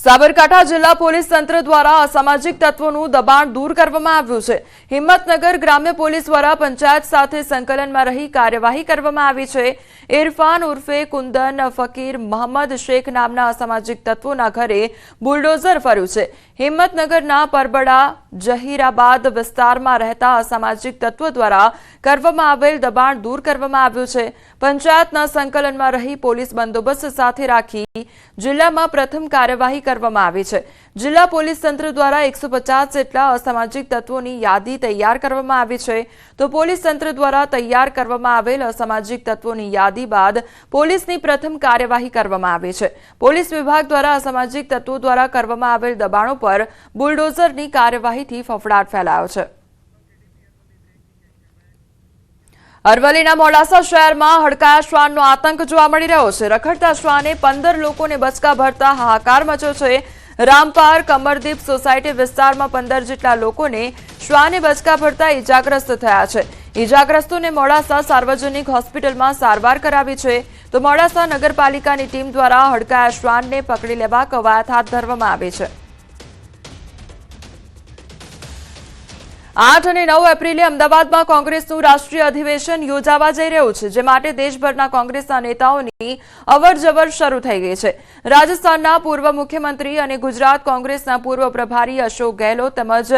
સાબરકાંઠા જિલ્લા પોલીસ તંત્ર દ્વારા અસામાજિક તત્વોનું દબાણ દૂર કરવામાં આવ્યું છે। હિંમતનગર ગ્રામ્ય પોલીસ દ્વારા પંચાયત સાથે સંકલનમાં રહી કાર્યવાહી કરવામાં આવી છે। ઇરફાન ઉર્ફે કુંદન ફકીર મોહમ્મદ શેખ નામના અસામાજિક તત્વોના ઘરે બુલડોઝર ફર્યું છે। હિંમતનગરના પરબડા જહીરાબાદ વિસ્તારમાં રહેતા અસામાજિક તત્વો દ્વારા કરવામાં આવેલ દબાણ દૂર કરવામાં આવ્યું છે। પંચાયતના સંકલનમાં રહી પોલીસ બંદોબસ્ત સાથે રાખી જિલ્લામાં પ્રથમ કાર્યવાહી કરવામાં આવી છે। જિલ્લા પોલીસ તંત્ર દ્વારા 150 જેટલા અસામાજિક તત્વોની યાદી તૈયાર કરવામાં આવી છે। તો પોલીસ તંત્ર દ્વારા તૈયાર કરવામાં આવેલ અસામાજિક તત્વોની યાદી બાદ પોલીસની પ્રથમ કાર્યવાહી કરવામાં આવી છે। પોલીસ વિભાગ દ્વારા અસામાજિક તત્વો દ્વારા કરવામાં આવેલ દબાણો પર બુલડોઝરની કાર્યવાહીથી ફફડાટ ફેલાયો છે। અરવલ્લીના મોડાસા શહેરમાં હડકાયા શ્વાનનો આતંક જોવા મળી રહ્યો છે। રખડતા શ્વાને 15 લોકોને બચકા ભરતા હાહાકાર મચ્યો છે। રામપાર કમરદીપ સોસાયટી વિસ્તારમાં 15 જેટલા લોકોને શ્વાને બચકા ભરતા ઇજાગ્રસ્ત થયા છે। ઇજાગ્રસ્તોને મોડાસા સાર્વજનિક હોસ્પિટલમાં સારવાર કરાવી છે। તો મોડાસા નગરપાલિકાની ટીમ દ્વારા હડકાયા શ્વાનને પકડી લેવા કવાયત હાથ ધરવામાં આવી છે। 8 અને 9 એપ્રિલે અમદાવાદમાં કોંગ્રેસનું રાષ્ટ્રીય અધિવેશન યોજાવા જઈ રહ્યું છે, જે માટે દેશભરના કોંગ્રેસના નેતાઓની અવરજવર શરૂ થઈ ગઈ છે। રાજસ્થાનના પૂર્વ મુખ્યમંત્રી અને ગુજરાત કોંગ્રેસના પૂર્વ પ્રભારી અશોક ગેહલોત તેમજ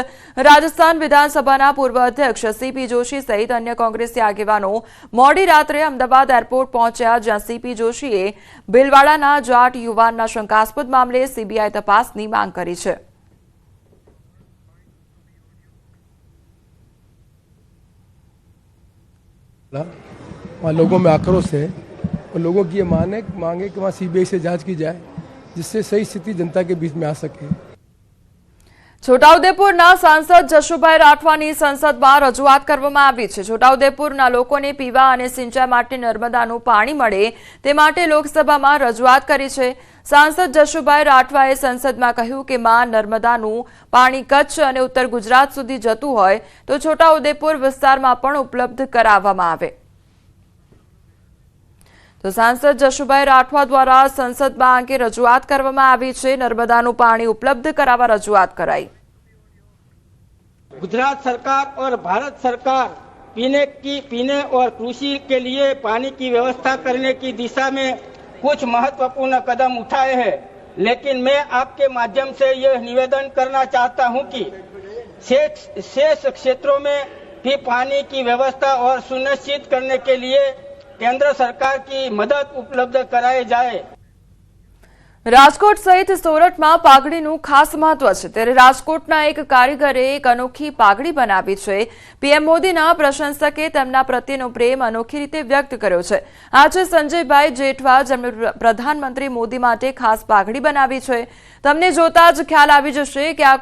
રાજસ્થાન વિધાનસભાના પૂર્વ અધ્યક્ષ સીપી જોશી સહિત અન્ય કોંગ્રેસી આગેવાનો મોડી રાત્રે અમદાવાદ એરપોર્ટ પહોંચ્યા, જ્યાં સીપી જોશીએ ભીલવાડાના જાટ યુવાનના શંકાસ્પદ મામલે સીબીઆઈ તપાસની માંગ કરી છે। वहाँ लोगों में आक्रोश है और लोगों की ये मांग है कि वहाँ सीबीआई से जांच की जाए, जिससे सही स्थिति जनता के बीच में आ सके। છોટાઉદેપુરના સાંસદ જશુભાઈ રાઠવાની સંસદમાં રજૂઆત કરવામાં આવી છે। છોટાઉદેપુરના લોકોને પીવા અને સિંચાઈ માટે નર્મદાનું પાણી મળે તે માટે લોકસભામાં રજૂઆત કરી છે। સાંસદ જશુભાઈ રાઠવાએ સંસદમાં કહ્યું કે માં નર્મદાનું પાણી કચ્છ અને ઉત્તર ગુજરાત સુધી જતું હોય તો છોટાઉદેપુર વિસ્તારમાં પણ ઉપલબ્ધ કરાવવામાં આવે। તો સાંસદ જશુભાઈ રાઠવા દ્વારા સંસદમાં અંગે રજૂઆત કરવામાં આવી છે। નર્મદાનું પાણી ઉપલબ્ધ કરાવવા રજૂઆત કરાઈ। गुजरात सरकार और भारत सरकार पीने और कृषि के लिए पानी की व्यवस्था करने की दिशा में कुछ महत्वपूर्ण कदम उठाए हैं, लेकिन मैं आपके माध्यम से यह निवेदन करना चाहता हूं कि शेष क्षेत्रों में भी पानी की व्यवस्था और सुनिश्चित करने के लिए केंद्र सरकार की मदद उपलब्ध कराई जाए। રાજકોટ સહિત સોરઠમાં પાઘડીનું ખાસ મહત્વ છે, ત્યારે રાજકોટના એક કારીગરે એક અનોખી પાઘડી બનાવી છે। પીએમ મોદીના પ્રશંસકે તેમના પ્રત્યેનો પ્રેમ અનોખી રીતે વ્યક્ત કર્યો છે। આજે સંજયભાઈ જેઠવા, જેમણે પ્રધાનમંત્રી મોદી માટે ખાસ પાઘડી બનાવી છે। તમને જોતા જ ખ્યાલ આવી જશે કે આ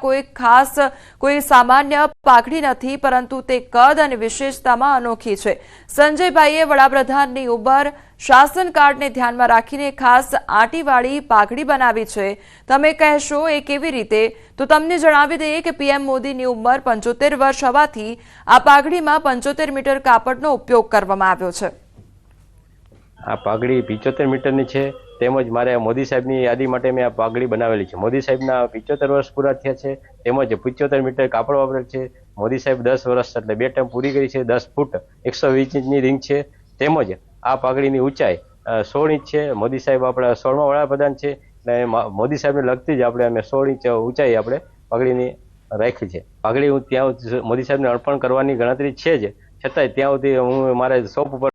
કોઈ સામાન્ય પાઘડી નથી, પરંતુ તે કદ અને વિશેષતામાં અનોખી છે। સંજયભાઈએ વડાપ્રધાનની ઉંમર, શાસનકાળને ધ્યાનમાં રાખીને ખાસ આંટીવાળી પાઘડી બનાવી છે। તમે કહેશો એ કેવી રીતે? તો તમને જણાવી દઈએ કે પીએમ મોદીની ઉંમર 75 વર્ષ હોવાથી આ પાઘડીમાં 75 મીટર કાપડનો ઉપયોગ કરવામાં આવ્યો છે। આ પાઘડી 75 મીટરની છે, તેમજ મારે મોદી સાહેબની યાદી માટે મેં આ પાઘડી બનાવેલી છે। મોદી સાહેબના 75 વર્ષ પૂરા થયા છે, તેમજ 75 મીટર કાપડ વાપરેલ છે। મોદી સાહેબ 10 વર્ષ એટલે 2 ટર્મ પૂરી કરી છે। 10 ફૂટ 120 ઇંચની રીંગ છે, તેમજ આ પાઘડીની ઊંચાઈ 16 ઇંચ છે। મોદી સાહેબ આપણા 16મા વડાપ્રધાન છે, અને મોદી સાહેબને લગતી જ આપણે 16 ઇંચ ઊંચાઈ આપણે પાઘડીની રાખી છે। પાઘડી હું ત્યાં મોદી સાહેબને અર્પણ કરવાની ગણતરી છે જ, છતાંય ત્યાં સુધી હું મારે શોપ ઉપર